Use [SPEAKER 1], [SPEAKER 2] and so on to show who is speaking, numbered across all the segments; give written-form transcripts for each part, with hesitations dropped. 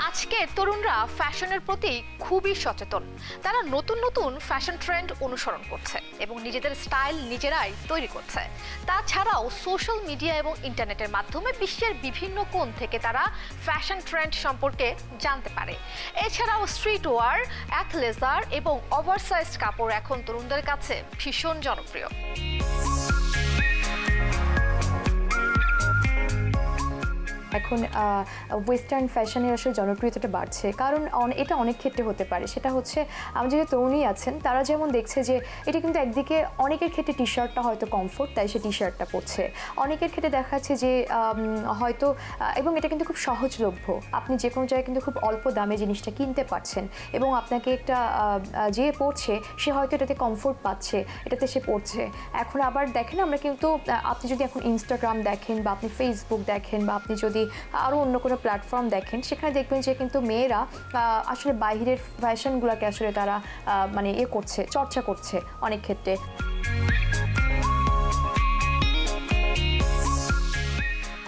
[SPEAKER 1] আজকের তরুণরা ফ্যাশনের প্রতি খুবই সচেতন। তারা নতুন নতুন ফ্যাশন ট্রেন্ড অনুসরণ করছে এবং নিজেদের স্টাইল নিজেরাই তৈরি করছে। তাছাড়াও সোশ্যাল মিডিয়া এবং ইন্টারনেটের মাধ্যমে বিশ্বের বিভিন্ন কোণ থেকে তারা ফ্যাশন ট্রেন্ড সম্পর্কে জানতে পারে। এছাড়াও স্ট্রিট ওয়্যার, অ্যাথলেজার এবং ওভারসাইজড কাপড় এখন তরুণদের কাছে ভীষণ জনপ্রিয়।
[SPEAKER 2] এখন ওয়েস্টার্ন ফ্যাশনের আসলে জনপ্রিয়তাটা বাড়ছে, কারণ এটা অনেক ক্ষেত্রে হতে পারে। সেটা হচ্ছে আমাদের যে তরুণী আছেন তারা যেমন দেখছে যে এটা কিন্তু একদিকে অনেকের ক্ষেত্রে টি শার্টটা হয়তো কমফোর্ট, তাই সে টি শার্টটা পরছে। অনেকের ক্ষেত্রে দেখা যাচ্ছে যে হয়তো এবং এটা কিন্তু খুব সহজলভ্য, আপনি যে কোনো জায়গায় কিন্তু খুব অল্প দামে জিনিসটা কিনতে পারছেন এবং আপনাকে একটা যে পড়ছে সে হয়তো এটাতে কমফোর্ট পাচ্ছে, এটাতে সে পড়ছে। এখন আবার দেখেন আমরা কিন্তু আপনি যদি এখন ইনস্টাগ্রাম দেখেন বা আপনি ফেসবুক দেখেন বা আপনি যদি আরও অন্য কোনো প্ল্যাটফর্ম দেখেন, সেখানে দেখবেন যে কিন্তু মেয়েরা আসলে বাইরের ফ্যাশনগুলোকে আসলে তারা মানে করছে, চর্চা করছে অনেক ক্ষেত্রে।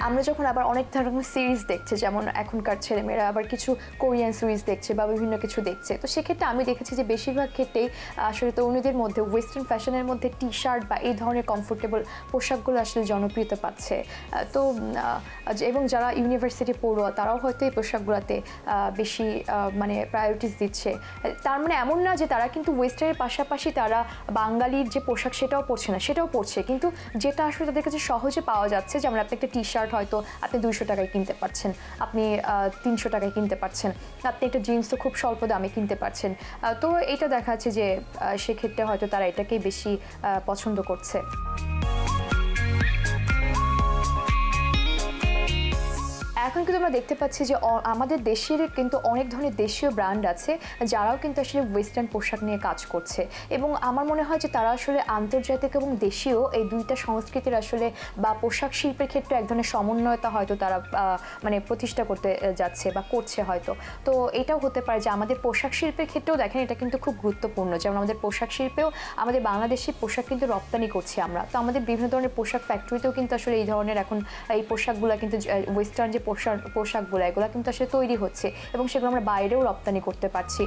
[SPEAKER 2] আমরা যখন আবার অনেক ধরনের সিরিজ দেখছি, যেমন এখনকার ছেলেমেয়েরা আবার কিছু কোরিয়ান সিরিজ দেখছে বা বিভিন্ন কিছু দেখছে, তো সেক্ষেত্রে আমি দেখেছি যে বেশিরভাগ ক্ষেত্রেই আসলে তরুণীদের মধ্যে ওয়েস্টার্ন ফ্যাশনের মধ্যে টি শার্ট বা এই ধরনের কমফোর্টেবল পোশাকগুলো আসলে জনপ্রিয়তা পাচ্ছে। তো এবং যারা ইউনিভার্সিটি পড়ুয়া তারাও হয়তো এই পোশাকগুলোতে বেশি মানে প্রায়োরিটিস দিচ্ছে। তার মানে এমন না যে তারা কিন্তু ওয়েস্টার্নের পাশাপাশি তারা বাঙালির যে পোশাক সেটাও পরছে না, সেটাও পরছে, কিন্তু যেটা আসলে তাদের কাছে সহজে পাওয়া যাচ্ছে, যেমন আপনি একটা টি শার্ট হয়তো আপনি 200 টাকায় কিনতে পারছেন, আপনি 300 টাকায় কিনতে পারছেন, আপনি একটা জিন্স তো খুব স্বল্প দামে কিনতে পারছেন। তো এটা দেখা যাচ্ছে যে সেক্ষেত্রে হয়তো তারা এটাকেই বেশি পছন্দ করছে। এখন কিন্তু আমরা দেখতে পাচ্ছি যে আমাদের দেশের কিন্তু অনেক ধরনের দেশীয় ব্র্যান্ড আছে যারাও কিন্তু আসলে ওয়েস্টার্ন পোশাক নিয়ে কাজ করছে, এবং আমার মনে হয় যে তারা আসলে আন্তর্জাতিক এবং দেশীয় এই দুইটা সংস্কৃতির আসলে বা পোশাক শিল্পের ক্ষেত্রে এক ধরনের সমন্বয়তা হয়তো তারা মানে প্রতিষ্ঠা করতে যাচ্ছে বা করছে হয়তো। তো এটাও হতে পারে যে আমাদের পোশাক শিল্পের ক্ষেত্রেও দেখেন এটা কিন্তু খুব গুরুত্বপূর্ণ, যেমন আমাদের পোশাক শিল্পেও আমাদের বাংলাদেশি পোশাক কিন্তু রপ্তানি করছি আমরা, তো আমাদের বিভিন্ন ধরনের পোশাক ফ্যাক্টরিতেও কিন্তু আসলে এই ধরনের এখন এই পোশাকগুলো কিন্তু ওয়েস্টার্ন যে পোশাকগুলো এগুলো কিন্তু আসলে তৈরি হচ্ছে এবং সেগুলো আমরা বাইরেও রপ্তানি করতে পারছি।